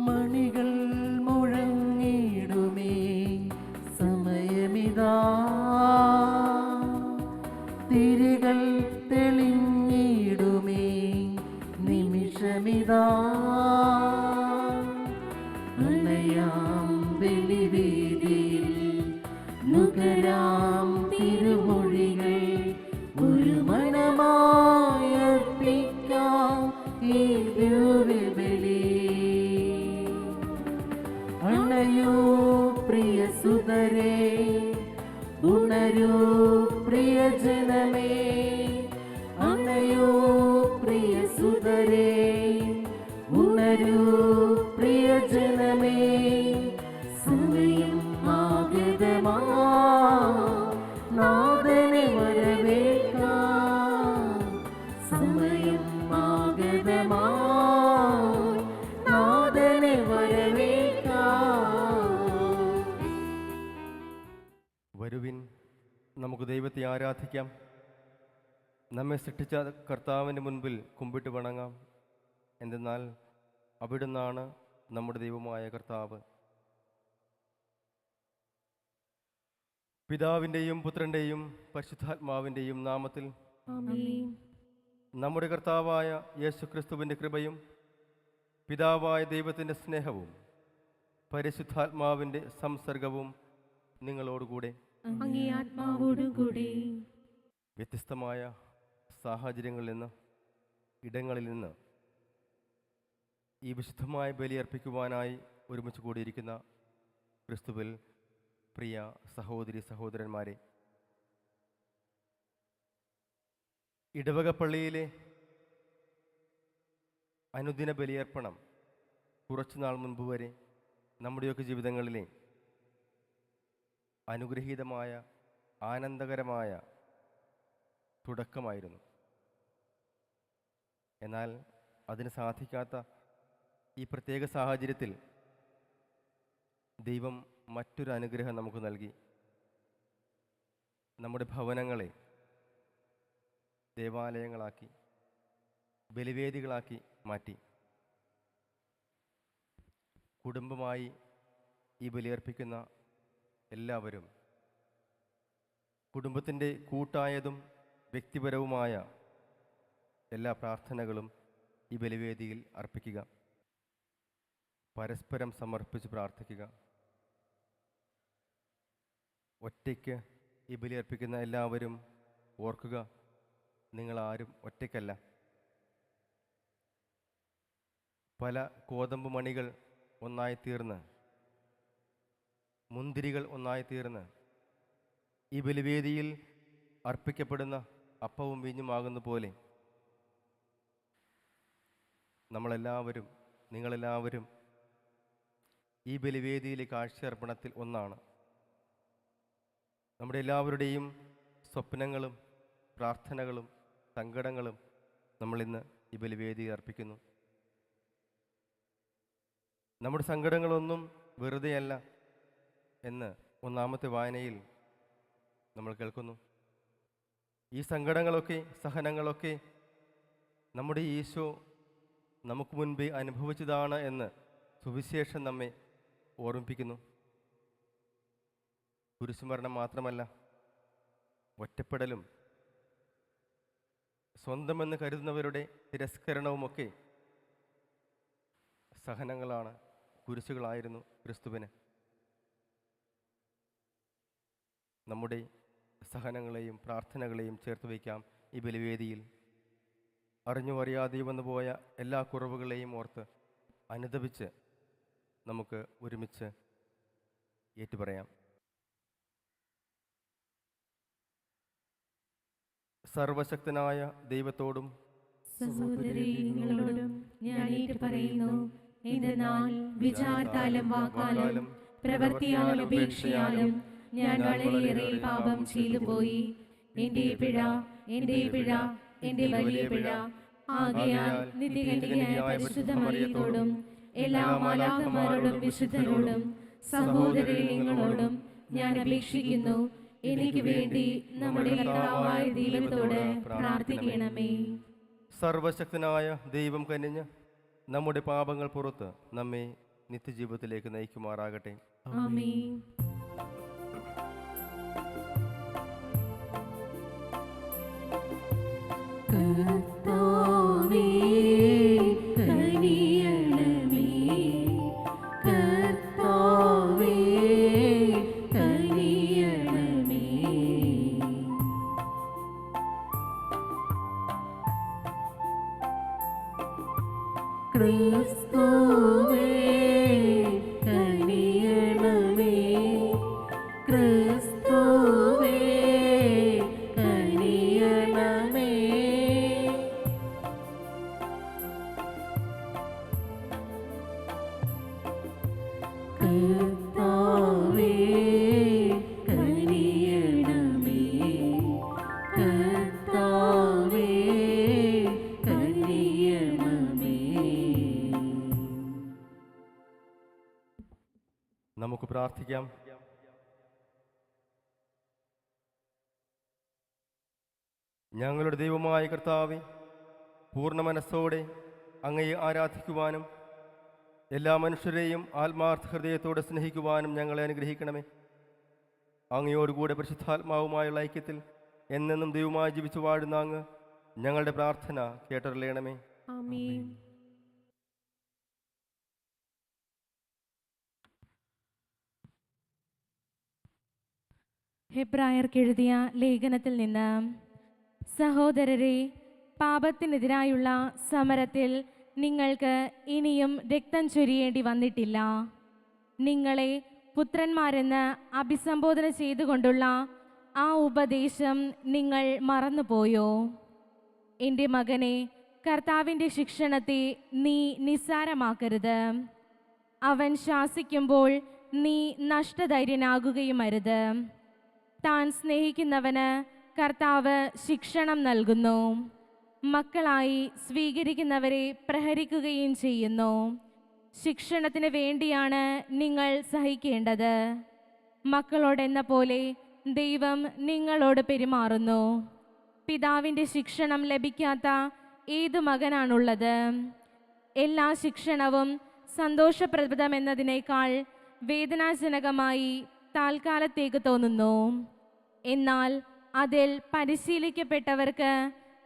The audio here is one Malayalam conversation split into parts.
മണികൾ മുഴങ്ങിടുമേ സമയമിതാ, തിരികൾ തെളിഞ്ഞിടുമേ നിമിഷമിതാ. അലയാം ബലിവേദിയിൽ നുകരാം തിരുമൊഴികൾ, ഒരു മനമായി അർപ്പിക്കാം ഈ ദിവ്യബലി. അണയൂ പ്രിയ സുതരേ, ഉണരൂ പ്രിയജനമേ, അണയൂ പ്രിയ സുതരേ, ഉണരൂ പ്രിയജനമേ. സമയം ആഗതമാ, നാഥനെ വരവേൽക്കാം. സമയം ആഗതമാ, നാഥനെ വരവേൽക്കാം. വരുവിൻ, നമുക്ക് ദൈവത്തെ ആരാധിക്കാം. നമ്മെ സൃഷ്ടിച്ച കർത്താവിൻ്റെ മുൻപിൽ കുമ്പിട്ട് വണങ്ങാം. എന്തെന്നാൽ അവിടുന്നാണ് നമ്മുടെ ദൈവമായ കർത്താവ്. പിതാവിൻ്റെയും പുത്രൻ്റെയും പരിശുദ്ധാത്മാവിൻ്റെയും നാമത്തിൽ നമ്മുടെ കർത്താവായ യേശുക്രിസ്തുവിൻ്റെ കൃപയും പിതാവായ ദൈവത്തിൻ്റെ സ്നേഹവും പരിശുദ്ധാത്മാവിൻ്റെ സംസർഗവും നിങ്ങളോടുകൂടെ. വ്യത്യസ്തമായ സാഹചര്യങ്ങളിൽ നിന്ന്, ഇടങ്ങളിൽ നിന്ന് ഈ വിശുദ്ധമായ ബലി അർപ്പിക്കുവാനായി ഒരുമിച്ച് കൂടിയിരിക്കുന്ന ക്രിസ്തുവിൽ പ്രിയ സഹോദരി സഹോദരന്മാരെ, ഇടവക പള്ളിയിലെ അനുദിന ബലിയർപ്പണം കുറച്ചുനാൾ മുൻപ് വരെ നമ്മുടെയൊക്കെ ജീവിതങ്ങളിലെ അനുഗ്രഹീതമായ ആനന്ദകരമായ തുടക്കമായിരുന്നു. എന്നാൽ അതിന് സാധിക്കാത്ത ഈ പ്രത്യേക സാഹചര്യത്തിൽ ദൈവം മറ്റൊരു അനുഗ്രഹം നമുക്ക് നൽകി. നമ്മുടെ ഭവനങ്ങളെ ദേവാലയങ്ങളാക്കി, ബലിവേദികളാക്കി മാറ്റി. കുടുംബമായി ഈ ബലിയർപ്പിക്കുന്ന എല്ലാവരും കുടുംബത്തിൻ്റെ കൂട്ടായതും വ്യക്തിപരവുമായ എല്ലാ പ്രാർത്ഥനകളും ഈ ബലിവേദിയിൽ അർപ്പിക്കുക. പരസ്പരം സമർപ്പിച്ച് പ്രാർത്ഥിക്കുക. ഒറ്റയ്ക്ക് ഈ ബലി അർപ്പിക്കുന്ന എല്ലാവരും ഓർക്കുക, നിങ്ങളാരും ഒറ്റയ്ക്കല്ല. പല കോതമ്പ് മണികൾ ഒന്നായിത്തീർന്ന്, മുന്തിരികൾ ഒന്നായിത്തീർന്ന് ഈ ബലിവേദിയിൽ അർപ്പിക്കപ്പെടുന്ന അപ്പവും വീഞ്ഞുമാകുന്ന പോലെ നമ്മളെല്ലാവരും, നിങ്ങളെല്ലാവരും ഈ ബലിവേദിയിലെ കാഴ്ചയർപ്പണത്തിൽ ഒന്നാണ്. നമ്മുടെ എല്ലാവരുടെയും സ്വപ്നങ്ങളും പ്രാർത്ഥനകളും സങ്കടങ്ങളും നമ്മളിന്ന് ഈ ബലിവേദിയിൽ അർപ്പിക്കുന്നു. നമ്മുടെ സങ്കടങ്ങളൊന്നും വെറുതെയല്ല എന്ന് ഒന്നാമത്തെ വായനയിൽ നമ്മൾ കേൾക്കുന്നു. ഈ സങ്കടങ്ങളൊക്കെ, സഹനങ്ങളൊക്കെ നമ്മുടെ ഈശോ നമുക്ക് മുൻപേ അനുഭവിച്ചതാണ് എന്ന് സുവിശേഷം നമ്മെ ഓർമ്മിപ്പിക്കുന്നു. കുരിശുമരണം മാത്രമല്ല, ഒറ്റപ്പെടലും സ്വന്തമെന്ന് കരുതുന്നവരുടെ തിരസ്കരണവുമൊക്കെ സഹനങ്ങളാണ്, കുരിശുകളായിരുന്നു ക്രിസ്തുവിന്. നമ്മുടെ സഹനങ്ങളെയും പ്രാർത്ഥനകളെയും ചേർത്ത് വയ്ക്കാം ഈ ബലിവേദിയിൽ. അറിഞ്ഞോ അറിയാതെയോ വന്നുപോയ എല്ലാ കുറവുകളെയും ഓർത്ത് അനുതപിച്ച് നമുക്ക് ഒരുമിച്ച് ഏറ്റുപറയാം. സർവശക്തനായ ദൈവത്തോടും സഹോദരങ്ങളോടും ഞാൻ ഏറ്റുപറയുന്നു, എന്തെന്നാൽ വിചാരത്താലും വാക്കാലും പ്രവൃത്തിയാലും ഉപേക്ഷയാലും ഞാൻ വളരെയേറെ പാപം ചെയ്തു പോയി. എന്റെ പിഴ, എന്റെ വലിയ പിഴ. ആകയാൽ നിത്യകന്യകയായ പരിശുദ്ധ മറിയത്തോടും എല്ലാ മാലാഖമാരോടും വിശുദ്ധരോടും സഹോദരങ്ങളോടും ഞാൻ അപേക്ഷിക്കുന്നു, എനിക്ക് വേണ്ടി നമ്മുടെ കർത്താവായ ദൈവത്തോട് പ്രാർത്ഥിക്കണമേ. സർവശക്തനായ ദൈവം കനിഞ്ഞ് നമ്മുടെ പാപങ്ങൾ പുറത്ത് നമ്മെ നിത്യജീവിതത്തിലേക്ക് നയിക്കുമാറാകട്ടെ. ആമേൻ. കർത്താവേ കനിയണമേ, കർത്താവേ കനിയണമേ. ക്രിസ്തുവേ കനിയണമേ, ക്രിസ്തുവേ കനിയണമേ. കർത്താവേ കനിയണമേ, കർത്താവേ കനിയണമേ. നമുക്ക് പ്രാർത്ഥിക്കാം. ഞങ്ങളുടെ ദൈവമായ കർത്താവേ, പൂർണ്ണ മനസ്സോടെ അങ്ങയെ ആരാധിക്കുവാനും എല്ലാ മനുഷ്യരെയും ആത്മാർത്ഥ ഹൃദയത്തോടെ സ്നേഹിക്കുവാനും ഞങ്ങളെ അനുഗ്രഹിക്കണമേ. അങ്ങയോടുകൂടെ പരിശുദ്ധാത്മാവുമായുള്ള ഐക്യത്തിൽ എന്നെന്നും ദൈവമായി ജീവിച്ചു വാഴുന്ന അങ്ങ് ഞങ്ങളുടെ പ്രാർത്ഥന കേട്ടറിയണമേ. ആമേൻ. ഹെബ്രായർക്കെഴുതിയ ലേഖനത്തിൽ നിന്ന്: സഹോദരരെ, പാപത്തിനെതിരായുള്ള സമരത്തിൽ നിങ്ങൾക്ക് ഇനിയും രക്തം ചൊരിയേണ്ടി വന്നിട്ടില്ല. നിങ്ങളെ പുത്രന്മാരെന്ന് അഭിസംബോധന ചെയ്തുകൊണ്ടുള്ള ആ ഉപദേശം നിങ്ങൾ മറന്നുപോയോ? എൻ്റെ മകനെ, കർത്താവിൻ്റെ ശിക്ഷണത്തെ നീ നിസ്സാരമാക്കരുത്. അവൻ ശാസിക്കുമ്പോൾ നീ നഷ്ടധൈര്യനാകുകയുമരുത്. താൻ സ്നേഹിക്കുന്നവന് കർത്താവ് ശിക്ഷണം നൽകുന്നു. മക്കളായി സ്വീകരിക്കുന്നവരെ പ്രഹരിക്കുകയും ചെയ്യുന്നു. ശിക്ഷണത്തിന് വേണ്ടിയാണ് നിങ്ങൾ സഹിക്കേണ്ടത്. മക്കളോടെന്ന പോലെ ദൈവം നിങ്ങളോട് പെരുമാറുന്നു. പിതാവിൻ്റെ ശിക്ഷണം ലഭിക്കാത്ത ഏതു മകനാണുള്ളത്? എല്ലാ ശിക്ഷണവും സന്തോഷപ്രദമെന്നതിനേക്കാൾ വേദനാജനകമായി താൽക്കാലത്തേക്ക് തോന്നുന്നു. എന്നാൽ അതിൽ പരിശീലിക്കപ്പെട്ടവർക്ക്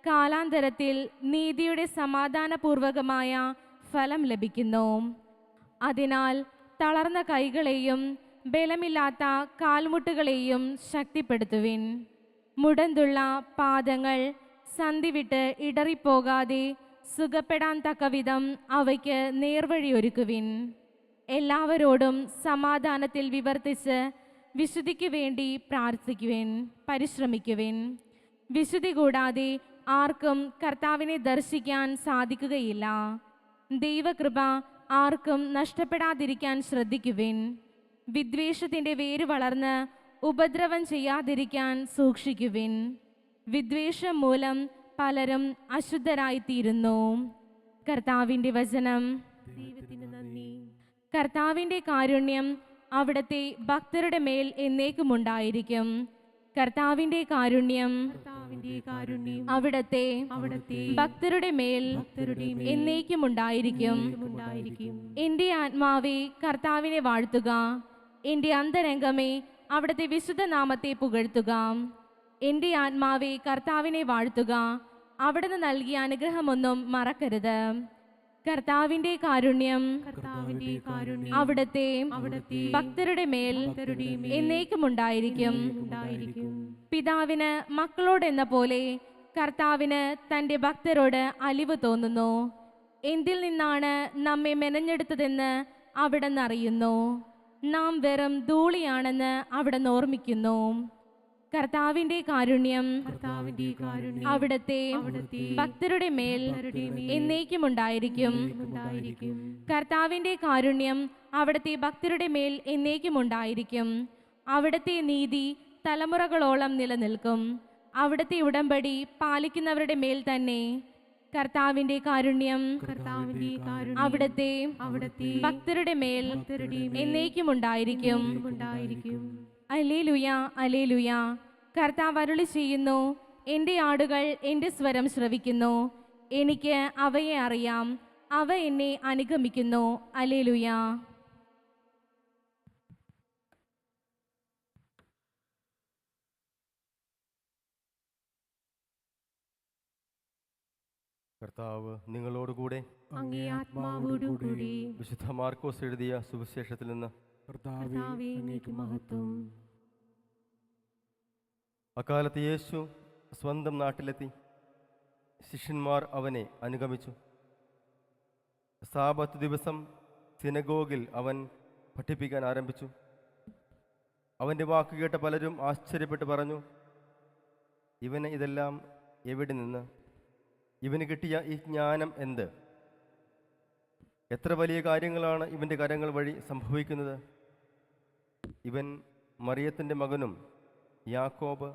കാലാന്തരത്തിൽ നീതിയുടെ സമാധാനപൂർവകമായ ഫലം ലഭിക്കുന്നു. അതിനാൽ തളർന്ന കൈകളെയും ബലമില്ലാത്ത കാൽമുട്ടുകളെയും ശക്തിപ്പെടുത്തുവിൻ. മുടന്തുള്ള പാദങ്ങൾ സന്ധിവിട്ട് ഇടറിപ്പോകാതെ സുഖപ്പെടാൻ തക്കവിധം അവയ്ക്ക് നേർവഴിയൊരുക്കുവിൻ. എല്ലാവരോടും സമാധാനത്തിൽ വിവർത്തിച്ച് വിശുദ്ധിക്ക് വേണ്ടി പ്രാർത്ഥിക്കുവിൻ, പരിശ്രമിക്കുവിൻ. വിശുദ്ധി കൂടാതെ ആർക്കും കർത്താവിനെ ദർശിക്കാൻ സാധിക്കുകയില്ല. ദൈവകൃപ ആർക്കും നഷ്ടപ്പെടാതിരിക്കാൻ ശ്രദ്ധിക്കുവിൻ. വിദ്വേഷത്തിൻ്റെ വേര് വളർന്ന് ഉപദ്രവം ചെയ്യാതിരിക്കാൻ സൂക്ഷിക്കുവിൻ. വിദ്വേഷം മൂലം പലരും അശുദ്ധരായിത്തീരുന്നു. കർത്താവിൻ്റെ വചനം. ദൈവത്തിന് നന്ദി. കർത്താവിൻ്റെ കാരുണ്യം അവിടുത്തെ ഭക്തരുടെ മേൽ എന്നേക്കുമുണ്ടായിരിക്കും. കർത്താവിൻ്റെ കാരുണ്യം അവിടുത്തെ ഭക്തരുടെ മേൽ എന്നേക്കുമുണ്ടായിരിക്കും. എൻ്റെ ആത്മാവേ കർത്താവിനെ വാഴ്ത്തുക. എൻ്റെ അന്തരംഗമേ അവിടുത്തെ വിശുദ്ധ നാമത്തെ പുകഴ്ത്തുക. എൻ്റെ ആത്മാവേ കർത്താവിനെ വാഴ്ത്തുക. അവിടുന്ന് നൽകിയ അനുഗ്രഹമൊന്നും മറക്കരുത്. കർത്താവിൻ്റെ കാരുണ്യം അവിടുത്തെ ഭക്തരുടെ മേൽ എന്നേക്കുമുണ്ടായിരിക്കും. പിതാവിന് മക്കളോടെന്ന പോലെ കർത്താവിന് തൻ്റെ ഭക്തരോട് അലിവ് തോന്നുന്നു. എന്തിൽ നിന്നാണ് നമ്മെ മെനഞ്ഞെടുത്തതെന്ന് അവിടുന്ന് അറിയുന്നു. നാം വെറും ധൂളിയാണെന്ന് അവിടുന്ന് ഓർമ്മിക്കുന്നു. കർത്താവിൻ്റെ കാരുണ്യം അവിടുത്തെ ഭക്തരുടെ മേൽ എന്നേക്കുമുണ്ടായിരിക്കും. കർത്താവിൻ്റെ കാരുണ്യം അവിടുത്തെ ഭക്തരുടെ മേൽ എന്നേക്കുമുണ്ടായിരിക്കും. അവിടുത്തെ നീതി തലമുറകളോളം നിലനിൽക്കും. അവിടുത്തെ ഉടമ്പടി പാലിക്കുന്നവരുടെ മേൽ തന്നെ. കർത്താവിൻ്റെ കാരുണ്യം അവിടുത്തെ ഭക്തരുടെ മേൽ എന്നേക്കുമുണ്ടായിരിക്കും. Alleluia, alleluia. കർത്താവ് അരുളി ചെയ്യുന്നു, എൻ്റെ ആടുകൾ എൻ്റെ സ്വരം ശ്രവിക്കുന്നു. എനിക്ക് അവയെ അറിയാം, അവ എന്നെ അനുഗമിക്കുന്നു. അല്ലേലൂയ. കർത്താവ് നിങ്ങളോടുകൂടെ. അങ്ങേ ആത്മാവോടുകൂടി. വിശുദ്ധ മാർക്കോസ് എഴുതിയ സുവിശേഷത്തിൽ നിന്ന്. കർത്താവേ, അങ്ങേക്ക് മഹത്വം. അക്കാലത്ത് യേശു സ്വന്തം നാട്ടിലെത്തി. ശിഷ്യന്മാർ അവനെ അനുഗമിച്ചു. സാബത്ത് ദിവസം സിനഗോഗിൽ അവൻ പഠിപ്പിക്കാൻ ആരംഭിച്ചു. അവൻ്റെ വാക്ക് കേട്ട പലരും ആശ്ചര്യപ്പെട്ട് പറഞ്ഞു, ഇവന് ഇതെല്ലാം എവിടെ നിന്ന്? ഇവന് കിട്ടിയ ഈ ജ്ഞാനം എന്ത്? എത്ര വലിയ കാര്യങ്ങളാണ് ഇവൻ്റെ കരങ്ങൾ വഴി സംഭവിക്കുന്നത്. ഇവൻ മറിയത്തിൻ്റെ മകനും യാക്കോബ്,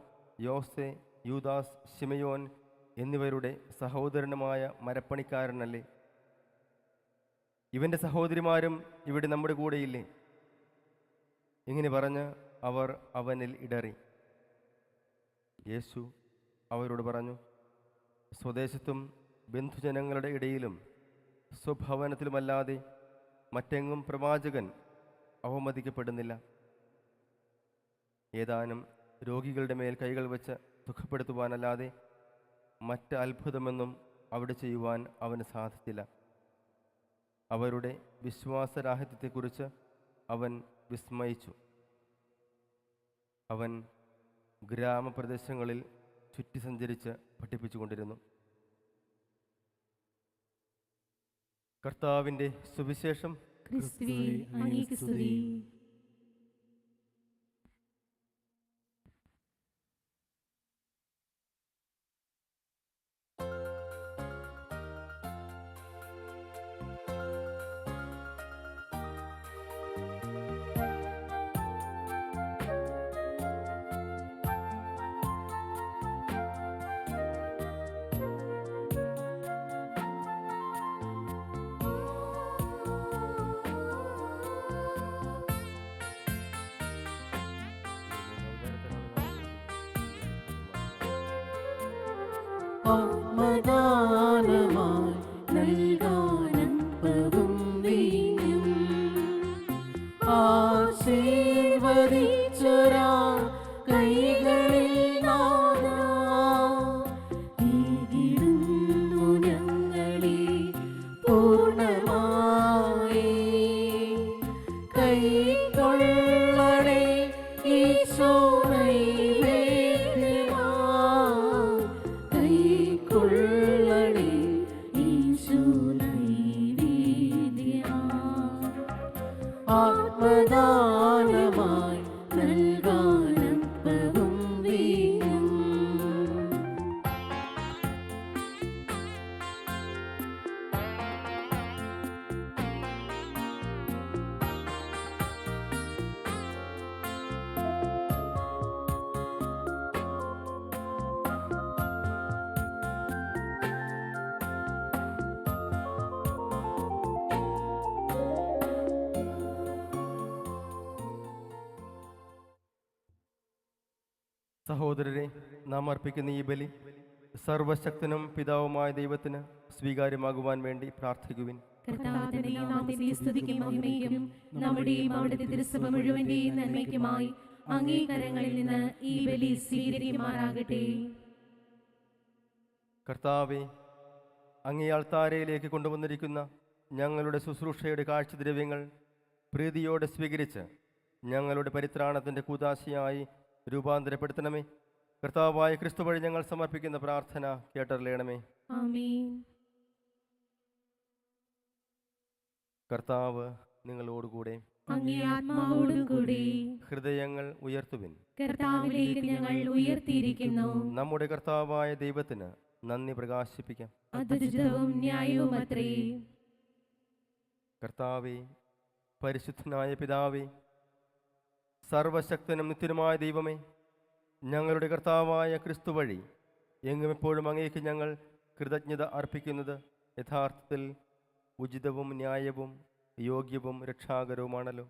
യോസെ, യൂദാസ്, ശിമയോൻ എന്നിവരുടെ സഹോദരനുമായ മരപ്പണിക്കാരനല്ലേ? ഇവൻ്റെ സഹോദരിമാരും ഇവിടെ നമ്മുടെ കൂടെയില്ലേ? ഇങ്ങനെ പറഞ്ഞ് അവർ അവനിൽ ഇടറി. യേശു അവരോട് പറഞ്ഞു, സ്വദേശത്തും ബന്ധുജനങ്ങളുടെ ഇടയിലും സ്വഭവനത്തിലുമല്ലാതെ മറ്റെങ്ങും പ്രവാചകൻ അവമതിക്കപ്പെടുന്നില്ല. ഏതാനും രോഗികളുടെ മേൽ കൈകൾ വെച്ച് സുഖപ്പെടുത്തുവാനല്ലാതെ മറ്റ് അത്ഭുതമൊന്നും അവിടെ ചെയ്യുവാൻ അവന് സാധിച്ചില്ല. അവരുടെ വിശ്വാസരാഹിത്യത്തെക്കുറിച്ച് അവൻ വിസ്മയിച്ചു. അവൻ ഗ്രാമപ്രദേശങ്ങളിൽ ചുറ്റി സഞ്ചരിച്ച് പഠിപ്പിച്ചുകൊണ്ടിരുന്നു. കർത്താവിൻ്റെ സുവിശേഷം. ക്രിസ്തുവേ, അങ്ങേക്ക് സ്തുതി. ആത്മദാനമായി നൽകാനപ്പവും വീഞ്ഞും ആശീർവദിച്ചൊരാ കൈകളിൽ നാദാ ഈടുന്നു ഞങ്ങളെ പൂർണ്ണമായി കൈക്കൊള്ളണേ ഈശോ നൈവേദ്യമാ കൊള്ളണേ ഈശോ നൈവേദ്യമാ ആത്മദാനമായി നൽകാനപ്പവും വീഞ്ഞും. സഹോദരരെ, നാം അർപ്പിക്കുന്ന ഈ ബലി സർവശക്തനും പിതാവുമായ ദൈവത്തിന് സ്വീകാര്യമാകുവാൻ വേണ്ടി പ്രാർത്ഥിക്കുവിൻ. കർത്താവിന്റെ നാമത്തിന്റെ സ്തുതിക്കും മഹിമയ്ക്കും നമ്മുടെയും അവിടുത്തെ തിരുസഭ മുഴുവന്റെയും നന്മയ്ക്കുമായി അങ്ങേ കരങ്ങളിൽ നിന്ന് ഈ ബലി സ്വീകരിക്കുമാറാകട്ടെ. കർത്താവെ, അങ്ങേ അൾത്താരയിലേക്ക് കൊണ്ടുവന്നിരിക്കുന്ന ഞങ്ങളുടെ ശുശ്രൂഷയുടെ കാഴ്ചദ്രവ്യങ്ങൾ പ്രീതിയോടെ സ്വീകരിച്ച് ഞങ്ങളുടെ പരിത്രാണത്തിൻ്റെ കൂദാശയായി രൂപാന്തരപ്പെടുത്തണമേ. കർത്താവായ ക്രിസ്തു വഴി ഞങ്ങൾ സമർപ്പിക്കുന്ന പ്രാർത്ഥന കേട്ടറിയണമേ. ആമേൻ. കർത്താവ് നിങ്ങളോടുകൂടെ. അങ്ങേ ആത്മാവോടും കൂടി. ഹൃദയങ്ങൾ ഉയർത്തുവിൻ. കർത്താവിലേക്ക് ഞങ്ങൾ ഉയർത്തിയിരിക്കുന്നു. നമ്മുടെ കർത്താവായ ദൈവത്തിന് നന്ദി പ്രകാശിപ്പിക്കാം. അത് ഉചിതവും ന്യായവും അത്രേ. കർത്താവേ, പരിശുദ്ധനായ പിതാവേ, സർവശക്തനും നിത്യനുമായ ദൈവമേ, ഞങ്ങളുടെ കർത്താവായ ക്രിസ്തു വഴി എങ്ങും എപ്പോഴും അങ്ങേക്ക് ഞങ്ങൾ കൃതജ്ഞത അർപ്പിക്കുന്നത് യഥാർത്ഥത്തിൽ ഉചിതവും ന്യായവും യോഗ്യവും രക്ഷാകരവുമാണല്ലോ.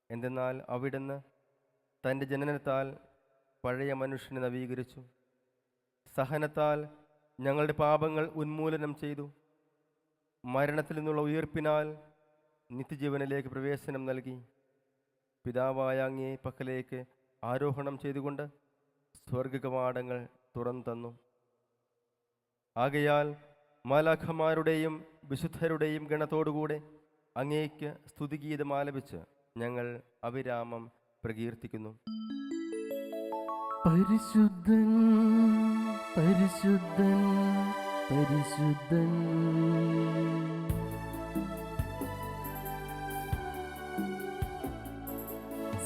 എന്തെന്നാൽ അവിടുന്ന് തൻ്റെ ജനനത്താൽ പഴയ മനുഷ്യനെ നവീകരിച്ചു, സഹനത്താൽ ഞങ്ങളുടെ പാപങ്ങൾ ഉന്മൂലനം ചെയ്തു, മരണത്തിൽ നിന്നുള്ള ഉയർപ്പിനാൽ നിത്യജീവനിലേക്ക് പ്രവേശനം നൽകി, പിതാവായ അങ്ങേ പക്കലേക്ക് ആരോഹണം ചെയ്തുകൊണ്ട് സ്വർഗകവാടങ്ങൾ തുറന്നു തന്നു. ആകയാൽ മാലാഖമാരുടെയും വിശുദ്ധരുടെയും ഗണത്തോടുകൂടെ അങ്ങേക്ക് സ്തുതിഗീതം ആലപിച്ച് ഞങ്ങൾ അവിരാമം പ്രകീർത്തിക്കുന്നു. പരിശുദ്ധൻ പരിശുദ്ധൻ പരിശുദ്ധൻ.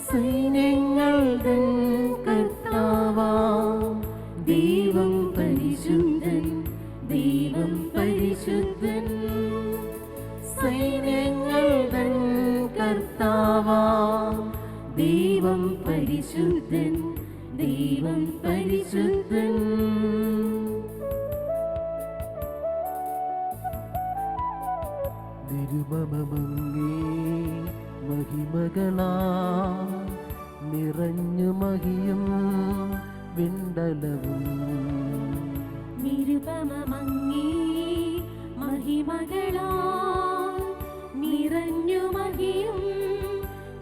സൈന്യങ്ങളുടെ കർത്താവാം ദൈവം പരിശുദ്ധൻ, ദൈവം പരിശുദ്ധൻ. സൈന്യങ്ങളുടെ കർത്താവാം ദൈവം പരിശുദ്ധൻ, ദൈവം പരിശുദ്ധൻ. നിരുപമമങ്ങേ മഹിമകളാ നിറഞ്ഞു മഹിയും വിണ്ടലവും. നിരുപമമങ്ങേ മഹിമകളാ നിറഞ്ഞു മഹിയും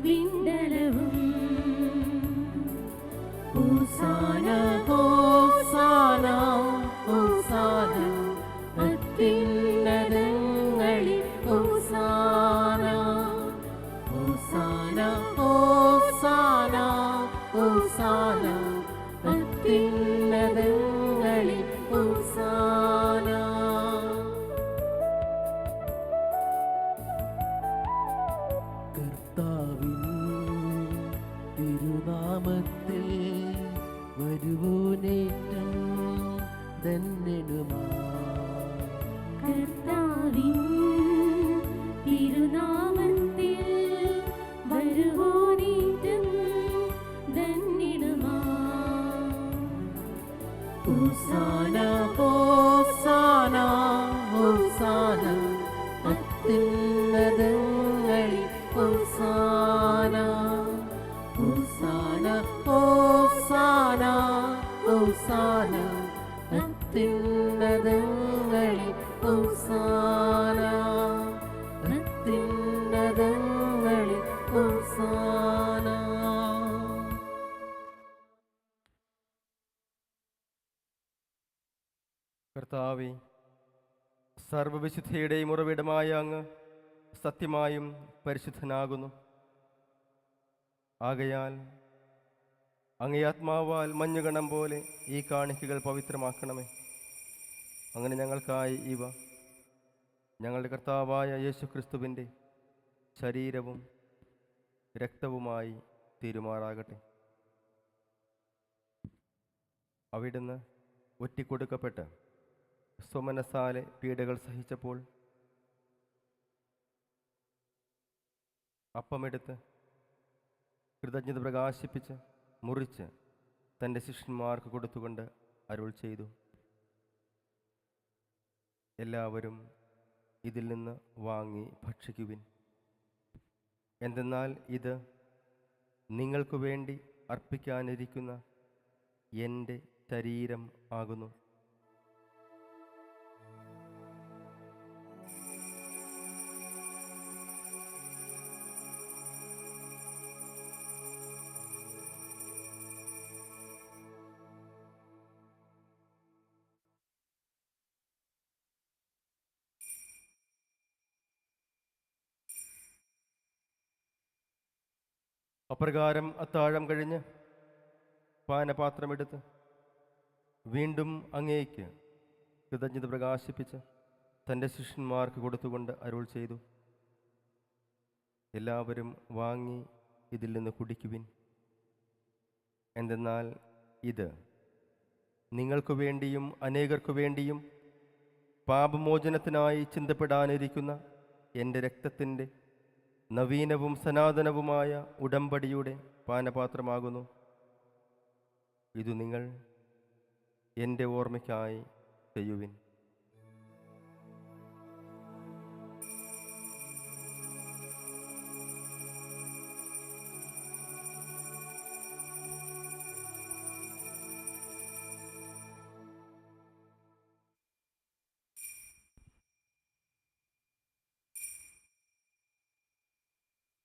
വിണ്ടലവും. ഹോസാന ഹോസാന ഹോസാന അത്യുന്നതങ്ങളിൽ ഹോസാന. ഹോസാന ഹോസാന ഹോസാന അത്യുന്നതങ്ങളിൽ ഹോസാന. കർത്താവിൻ തിരുനാമത്തിൽ വരുവോനേറ്റം ധന്യനുമാ. കർത്താവിൻ തിരുനാമത്തിൽ വരുവോനേറ്റം ധന്യനുമാ. ഹോസാന ഹോസാന ഹോസാന അത്യുന്നതങ്ങളിൽ ഹോസാന. ഹോസാന ഹോസാന ഹോസാന അത്യുന്നതങ്ങളിൽ ഹോസാന. അത്യുന്നതങ്ങളിൽ ഹോസാന. കർത്താവേ, സർവവിശുദ്ധിയുടെയും ഉറവിടമായ അങ്ങ് സത്യമായും പരിശുദ്ധനാകുന്നു. ആകയാൽ അങ്ങേ ആത്മാവാൽ മഞ്ഞുകണം പോലെ ഈ കാണിക്കകൾ പവിത്രമാക്കണമേ. അങ്ങനെ ഞങ്ങൾക്കായി ഇവ ഞങ്ങളുടെ കർത്താവായ യേശുക്രിസ്തുവിൻ്റെ ശരീരവും രക്തവുമായി തീരുമാറാകട്ടെ. അവിടുന്ന് ഒറ്റിക്കൊടുക്കപ്പെട്ട് സ്വമനസാലെ പീഡകൾ സഹിച്ചപ്പോൾ അപ്പമെടുത്ത് കൃതജ്ഞത പ്രകാശിപ്പിച്ച് മുറിച്ച് തൻ്റെ ശിഷ്യന്മാർക്ക് കൊടുത്തുകൊണ്ട് അരുൾ ചെയ്തു, എല്ലാവരും ഇതിൽ നിന്ന് വാങ്ങി ഭക്ഷിക്കുവിൻ. എന്തെന്നാൽ ഇത് നിങ്ങൾക്കു വേണ്ടി അർപ്പിക്കാനിരിക്കുന്ന എൻ്റെ ശരീരം ആകുന്നു. അപ്രകാരം അത്താഴം കഴിഞ്ഞ് പാനപാത്രമെടുത്ത് വീണ്ടും അങ്ങേക്ക് കൃതജ്ഞത പ്രകാശിപ്പിച്ച് തൻ്റെ ശിഷ്യന്മാർക്ക് കൊടുത്തുകൊണ്ട് അരുൾ ചെയ്തു, എല്ലാവരും വാങ്ങി ഇതിൽ നിന്ന് കുടിക്കുവിൻ. എന്തെന്നാൽ ഇത് നിങ്ങൾക്കു വേണ്ടിയും അനേകർക്കു വേണ്ടിയും പാപമോചനത്തിനായി ചിന്തപ്പെടാനിരിക്കുന്ന എൻ്റെ രക്തത്തിൻ്റെ നവീനവും സനാതനവുമായ ഉടമ്പടിയുടെ പാനപാത്രമാകുന്നു. ഇതു നിങ്ങൾ എൻ്റെ ഓർമ്മയ്ക്കായി ചെയ്യുവിൻ.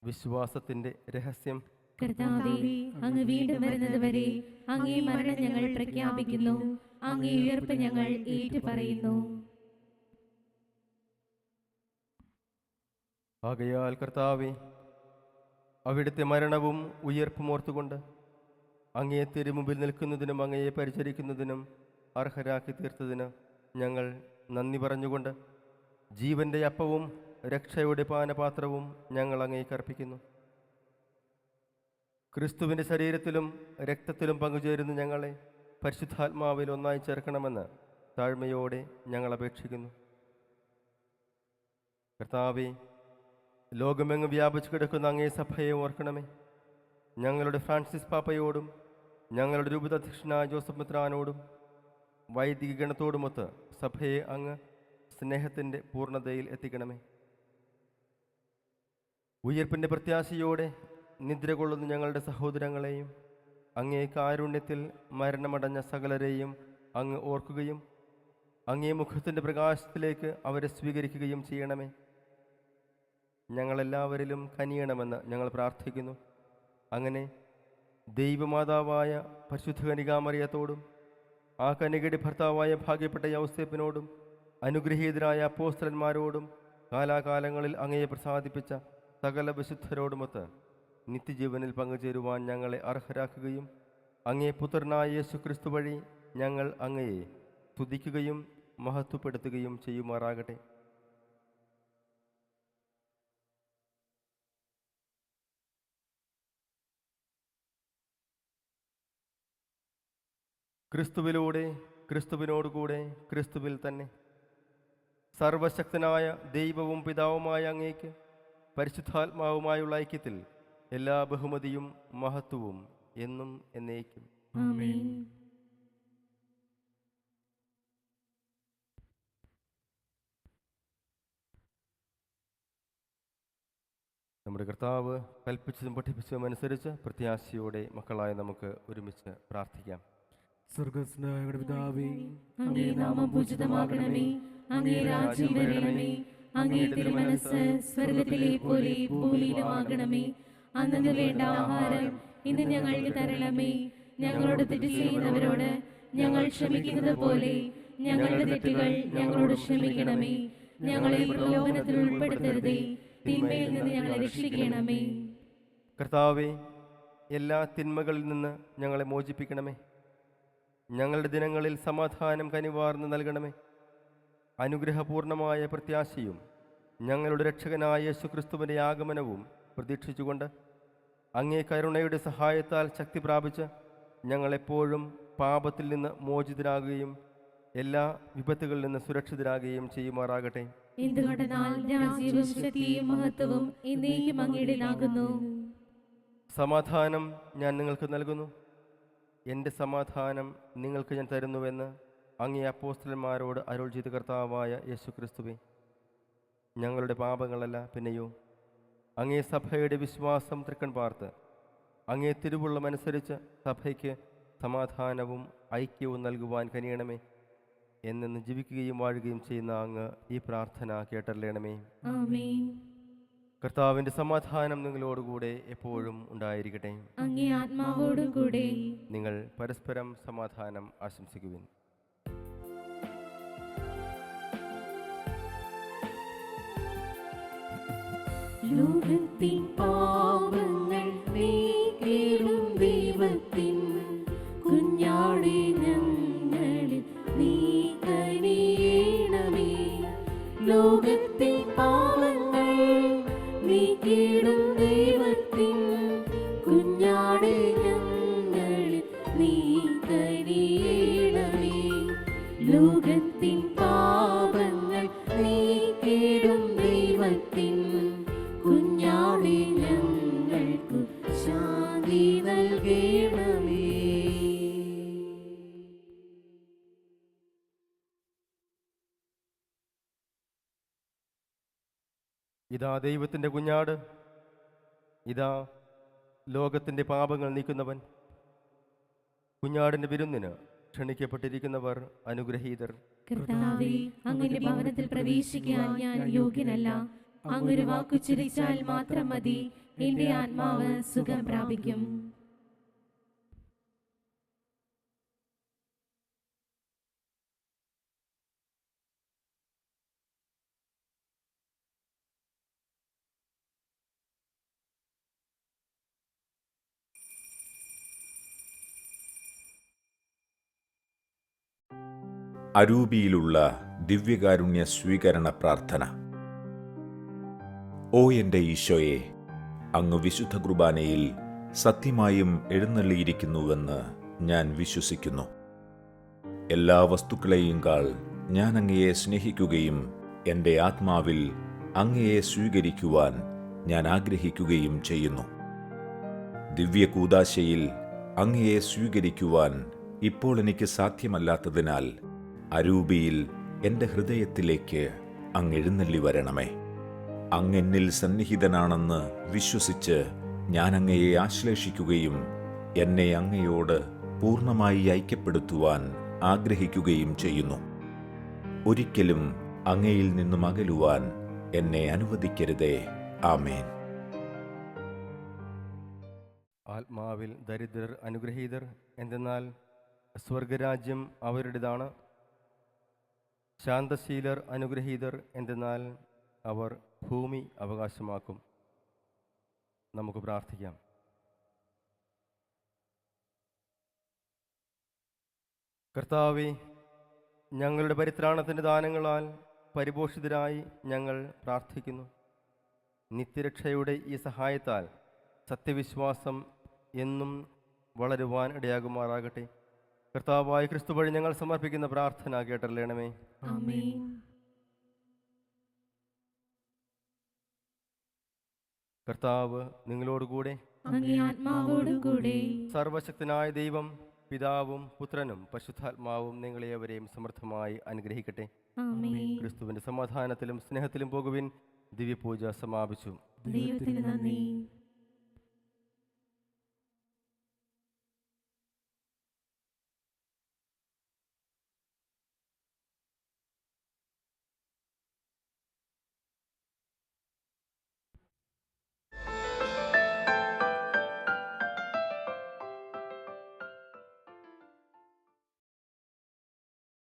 വിശ്വാസത്തിൻ്റെ രഹസ്യം. കർത്താവേ, അങ്ങ് വീണ്ടും വരുന്നത് വരെ അങ്ങേ മരണം ഞങ്ങൾ പ്രഖ്യാപിക്കുന്നു, അങ്ങേ ഉയർപ്പ് ഞങ്ങൾ ഏറ്റുപറയുന്നു. ആകയാൽ കർത്താവേ, അവിടുത്തെ മരണവും ഉയർപ്പും ഓർത്തുകൊണ്ട് അങ്ങയെ തിരുമുമ്പിൽ നിൽക്കുന്നതിനും അങ്ങയെ പരിചരിക്കുന്നതിനും അർഹരാക്കി തീർത്തതിന് ഞങ്ങൾ നന്ദി പറഞ്ഞുകൊണ്ട് ജീവന്റെ അപ്പവും രക്ഷയുടെ പാനപാത്രവും ഞങ്ങൾ അങ്ങേക്ക് അർപ്പിക്കുന്നു. ക്രിസ്തുവിൻ്റെ ശരീരത്തിലും രക്തത്തിലും പങ്കുചേരുന്ന ഞങ്ങളെ പരിശുദ്ധാത്മാവിൽ ഒന്നായി ചേർക്കണമെന്ന് താഴ്മയോടെ ഞങ്ങൾ അപേക്ഷിക്കുന്നു. കർത്താവേ, ലോകമെങ്ങും വ്യാപിച്ചു കിടക്കുന്ന അങ്ങേ സഭയെ ഓർക്കണമേ. ഞങ്ങളുടെ ഫ്രാൻസിസ് പാപ്പയോടും ഞങ്ങളുടെ രൂപതാധ്യക്ഷനായ ജോസഫ് മെത്രാനോടും വൈദിക ഗണത്തോടുമൊത്ത് സഭയെ അങ്ങ് സ്നേഹത്തിൻ്റെ പൂർണ്ണതയിൽ എത്തിക്കണമേ. ഉയർപ്പിൻ്റെ പ്രത്യാശയോടെ നിദ്ര കൊള്ളുന്ന ഞങ്ങളുടെ സഹോദരങ്ങളെയും അങ്ങേ കാരുണ്യത്തിൽ മരണമടഞ്ഞ സകലരെയും അങ്ങ് ഓർക്കുകയും അങ്ങേ മുഖത്തിൻ്റെ പ്രകാശത്തിലേക്ക് അവരെ സ്വീകരിക്കുകയും ചെയ്യണമേ. ഞങ്ങളെല്ലാവരിലും കനിയണമെന്ന് ഞങ്ങൾ പ്രാർത്ഥിക്കുന്നു. അങ്ങനെ ദൈവമാതാവായ പരിശുദ്ധ കന്യകാമറിയത്തോടും ആ കന്യകയുടെ ഭർത്താവായ ഭാഗ്യപ്പെട്ട യൗസേപ്പിനോടും അനുഗ്രഹീതരായ അപ്പോസ്തലന്മാരോടും കാലാകാലങ്ങളിൽ അങ്ങയെ പ്രസാദിപ്പിച്ച സകല വിശുദ്ധരോടുമൊത്ത് നിത്യജീവനിൽ പങ്കുചേരുവാൻ ഞങ്ങളെ അർഹരാക്കുകയും അങ്ങേ പുത്രനായ യേശുക്രിസ്തു വഴി ഞങ്ങൾ അങ്ങയെ സ്തുതിക്കുകയും മഹത്വപ്പെടുത്തുകയും ചെയ്യുമാറാകട്ടെ. ക്രിസ്തുവിലൂടെ, ക്രിസ്തുവിനോടുകൂടെ, ക്രിസ്തുവിൽ തന്നെ സർവശക്തനായ ദൈവവും പിതാവുമായ അങ്ങേക്ക് പരിശുദ്ധാത്മാവുമായുള്ള ഐക്യത്തിൽ എല്ലാ ബഹുമതിയും മഹത്വവും എന്നും എന്നേക്കും. ആമേൻ. നമ്മുടെ കർത്താവ് കൽപ്പിച്ചതും പഠിപ്പിച്ചതും അനുസരിച്ച് പ്രത്യാശയോടെ മക്കളായ നമുക്ക് ഒരുമിച്ച് പ്രാർത്ഥിക്കാം. സ്വർഗസ്നായ പിതാവേ, അങ്ങേ നാമം പൂജിതമാകണമേ, അങ്ങേ രാജ്യം വരണമേ, അങ്ങേ തിരുമനസ്സ് സ്വർഗത്തിലെ പോലെ ഭൂമിയിലുമാകണമേ. അന്നു വേണ്ട ആഹാരം ഇന്ന് ഞങ്ങൾക്ക് തരണമേ. ഞങ്ങളോട് തെറ്റ് ചെയ്യുന്നവരോട് ഞങ്ങൾ ക്ഷമിക്കുന്നത് പോലെ ഞങ്ങളുടെ തെറ്റുകൾ ഞങ്ങളോട് ക്ഷമിക്കണമേ. ഞങ്ങളെ പ്രലോഭനത്തിൽ ഉൾപ്പെടുത്തരുതേ, തിന്മയിൽ നിന്ന് ഞങ്ങളെ രക്ഷിക്കണമേ. കർത്താവേ, എല്ലാ തിന്മകളിൽ നിന്ന് ഞങ്ങളെ മോചിപ്പിക്കണമേ. ഞങ്ങളുടെ ദിനങ്ങളിൽ സമാധാനം കനിവാർന്ന് നൽകണമേ. അനുഗ്രഹപൂർണമായ പ്രത്യാശയും ഞങ്ങളുടെ രക്ഷകനായ യേശുക്രിസ്തുവിൻ്റെ ആഗമനവും പ്രതീക്ഷിച്ചുകൊണ്ട് അങ്ങേ കരുണയുടെ സഹായത്താൽ ശക്തി പ്രാപിച്ച് ഞങ്ങളെപ്പോഴും പാപത്തിൽ നിന്ന് മോചിതരാകുകയും എല്ലാ വിപത്തുകളിൽ നിന്ന് സുരക്ഷിതരാകുകയും ചെയ്യുമാറാകട്ടെ. എന്തുകൊണ്ടെന്നാൽ രാജ്യവും ശക്തിയും മഹത്വവും എന്നേക്കും അങ്ങയുടേതാകുന്നു. സമാധാനം ഞാൻ നിങ്ങൾക്ക് നൽകുന്നു, എൻ്റെ സമാധാനം നിങ്ങൾക്ക് ഞാൻ തരുന്നുവെന്ന് അങ്ങേ അപ്പോസ്തലന്മാരോട് അരുൾ ചെയ്ത കർത്താവായ യേശുക്രിസ്തുവേ, ഞങ്ങളുടെ പാപങ്ങളല്ല പിന്നെയോ അങ്ങേ സഭയുടെ വിശ്വാസം തൃക്കൺ പാർത്ത് അങ്ങേ തിരുവുള്ളമനുസരിച്ച് സഭയ്ക്ക് സമാധാനവും ഐക്യവും നൽകുവാൻ കനിയണമേ. എന്നെന്ന് ജീവിക്കുകയും വാഴുകയും ചെയ്യുന്ന അങ്ങ് ഈ പ്രാർത്ഥന കേട്ടറിയണമേ. ആമേൻ. കർത്താവിൻ്റെ സമാധാനം നിങ്ങളോടുകൂടെ എപ്പോഴും ഉണ്ടായിരിക്കട്ടെ. അങ്ങേ ആത്മാവോടും കൂടെ. നിങ്ങൾ പരസ്പരം സമാധാനം ആശംസിക്കുവിൻ. ലോകത്തിൻ പാപങ്ങൾ നീക്കിടും ദൈവത്തിൻ കുഞ്ഞാടേ, ഞങ്ങളിൽ നീ കനിയണമേ. ലോകത്തിൻ പാപങ്ങൾ നീക്കിടും ദൈവത്തിൻ കുഞ്ഞാടേ, ഞങ്ങളിൽ നീ കനിയണമേ. ലോകത്തിൻ പാപങ്ങൾ നീക്കിടും ദൈവത്തിൻ കുഞ്ഞാടേ, ഞങ്ങൾക്കു ശാന്തി നൽകണമേ. ഇതാ ദൈവത്തിൻ്റെ കുഞ്ഞാട്, ഇതാ ലോകത്തിൻ്റെ പാപങ്ങൾ നീക്കുന്നവൻ. കുഞ്ഞാടിൻ്റെ വിരുന്നിന് ക്ഷണിക്കപ്പെട്ടിരിക്കുന്നവർ അനുഗ്രഹീതർ. കർത്താവേ, അങ്ങയുടെ ഭവനത്തിൽ പ്രവേശിക്കാൻ ഞാൻ യോഗ്യനല്ല. അങ്ങൊരു വാക്കുച്ചരിച്ചാൽ മാത്രം മതി, എന്റെ ആത്മാവ് സുഖം പ്രാപിക്കും. അരൂപിയിലുള്ള ദിവ്യകാരുണ്യ സ്വീകരണ പ്രാർത്ഥന. ഓ എൻ്റെ ഈശോയെ, അങ്ങ് വിശുദ്ധ കുർബാനയിൽ സത്യമായും എഴുന്നള്ളിയിരിക്കുന്നുവെന്ന് ഞാൻ വിശ്വസിക്കുന്നു. എല്ലാ വസ്തുക്കളെയും കാൾ ഞാൻ അങ്ങയെ സ്നേഹിക്കുകയും എൻ്റെ ആത്മാവിൽ അങ്ങയെ സ്വീകരിക്കുവാൻ ഞാൻ ആഗ്രഹിക്കുകയും ചെയ്യുന്നു. ദിവ്യകൂദാശയിൽ അങ്ങയെ സ്വീകരിക്കുവാൻ ഇപ്പോൾ എനിക്ക് സാധ്യമല്ലാത്തതിനാൽ അരൂപിയിൽ എൻ്റെ ഹൃദയത്തിലേക്ക് അങ്ങ് എഴുന്നള്ളി വരണമേ. അങ്ങെന്നിൽ സന്നിഹിതനാണെന്ന് വിശ്വസിച്ച് ഞാൻ അങ്ങയെ ആശ്ലേഷിക്കുകയും എന്നെ അങ്ങയോട് പൂർണ്ണമായി ഐക്യപ്പെടുത്തുവാൻ ആഗ്രഹിക്കുകയും ചെയ്യുന്നു. ഒരിക്കലും അങ്ങയിൽ നിന്നും അകലുവാൻ എന്നെ അനുവദിക്കരുതേ. ആമേൻ. ആത്മാവിൽ ദരിദ്രർ അനുഗ്രഹീതർ, എന്തെന്നാൽ സ്വർഗരാജ്യം അവരുടേതാണ്. ശാന്തശീലർ അനുഗ്രഹീതർ, എന്തെന്നാൽ അവർ ഭൂമി അവകാശമാക്കും. നമുക്ക് പ്രാർത്ഥിക്കാം. കർത്താവേ, ഞങ്ങളുടെ പരിത്രാണത്തിൻ്റെ ദാനങ്ങളാൽ പരിപോഷിതരായി ഞങ്ങൾ പ്രാർത്ഥിക്കുന്നു. നിത്യരക്ഷയുടെ ഈ സഹായത്താൽ സത്യവിശ്വാസം എന്നും വളരുവാൻ ഇടയാകുമാറാകട്ടെ. കർത്താവായ ക്രിസ്തു വഴി ഞങ്ങൾ സമർപ്പിക്കുന്ന പ്രാർത്ഥന കേട്ടറിയണമേ. ആമേൻ. കർത്താവ് നിങ്ങളോടുകൂടെ. അങ്ങേ ആത്മാവോടും കൂടെ. സർവശക്തനായ ദൈവം പിതാവും പുത്രനും പരിശുദ്ധാത്മാവും നിങ്ങളെവരെയും സമൃദ്ധമായി അനുഗ്രഹിക്കട്ടെ. ആമേൻ. ക്രിസ്തുവിന്റെ സമാധാനത്തിലും സ്നേഹത്തിലും പോകുവിൻ. ദിവ്യപൂജ സമാപിച്ചു. ദൈവത്തിന് നന്ദി.